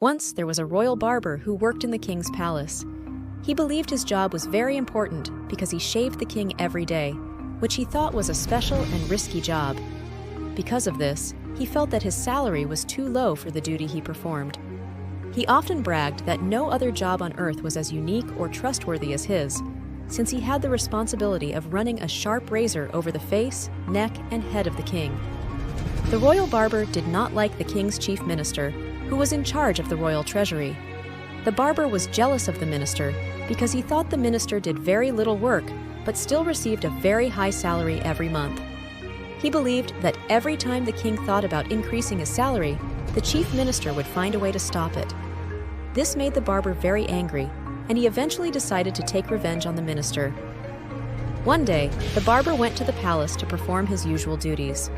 Once there was a royal barber who worked in the king's palace. He believed his job was very important because he shaved the king every day, which he thought was a special and risky job. Because of this, he felt that his salary was too low for the duty he performed. He often bragged that no other job on earth was as unique or trustworthy as his, since he had the responsibility of running a sharp razor over the face, neck, and head of the king. The royal barber did not like the king's chief minister, who was in charge of the royal treasury. The barber was jealous of the minister because he thought the minister did very little work but still received a very high salary every month. He believed that every time the king thought about increasing his salary, the chief minister would find a way to stop it. This made the barber very angry, and he eventually decided to take revenge on the minister. One day, the barber went to the palace to perform his usual duties.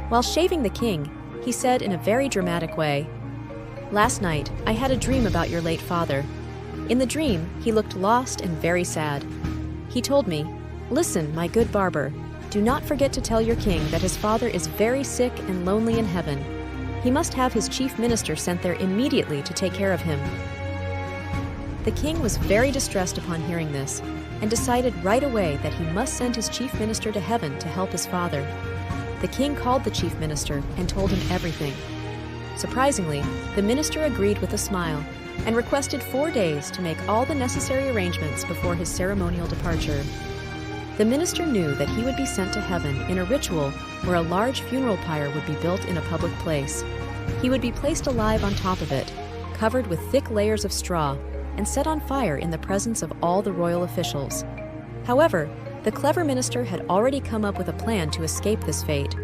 While shaving the king, he said in a very dramatic way, "Last night, I had a dream about your late father. In the dream, he looked lost and very sad. He told me, 'Listen, my good barber, do not forget to tell your king that his father is very sick and lonely in heaven. He must have his chief minister sent there immediately to take care of him.'" The king was very distressed upon hearing this and decided right away that he must send his chief minister to heaven to help his father. The king called the chief minister and told him everything. Surprisingly, the minister agreed with a smile and requested 4 days to make all the necessary arrangements before his ceremonial departure. The minister knew that he would be sent to heaven in a ritual where a large funeral pyre would be built in a public place. He would be placed alive on top of it, covered with thick layers of straw, and set on fire in the presence of all the royal officials. However, the clever minister had already come up with a plan to escape this fate.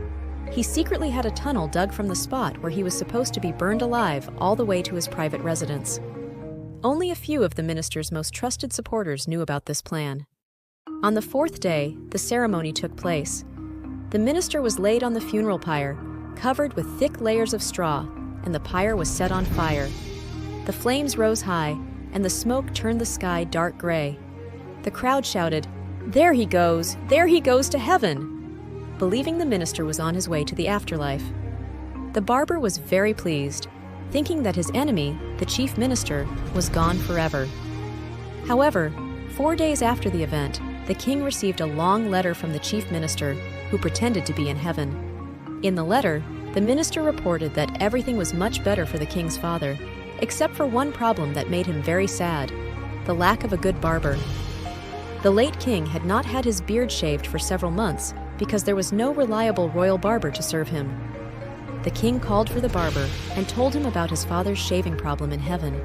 He secretly had a tunnel dug from the spot where he was supposed to be burned alive all the way to his private residence. Only a few of the minister's most trusted supporters knew about this plan. On the 4th day, the ceremony took place. The minister was laid on the funeral pyre, covered with thick layers of straw, and the pyre was set on fire. The flames rose high, and the smoke turned the sky dark gray. The crowd shouted, "There he goes! There he goes to heaven!" believing the minister was on his way to the afterlife. The barber was very pleased, thinking that his enemy, the chief minister, was gone forever. However, 4 days after the event, the king received a long letter from the chief minister, who pretended to be in heaven. In the letter, the minister reported that everything was much better for the king's father, except for one problem that made him very sad: the lack of a good barber. The late king had not had his beard shaved for several months because there was no reliable royal barber to serve him. The king called for the barber and told him about his father's shaving problem in heaven.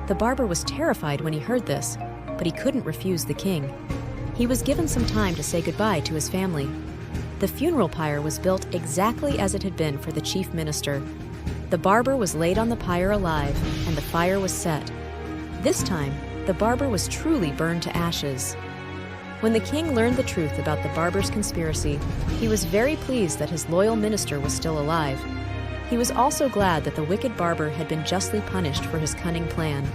The barber was terrified when he heard this, but he couldn't refuse the king. He was given some time to say goodbye to his family. The funeral pyre was built exactly as it had been for the chief minister. The barber was laid on the pyre alive, and the fire was set. This time, the barber was truly burned to ashes. When the king learned the truth about the barber's conspiracy, he was very pleased that his loyal minister was still alive. He was also glad that the wicked barber had been justly punished for his cunning plan.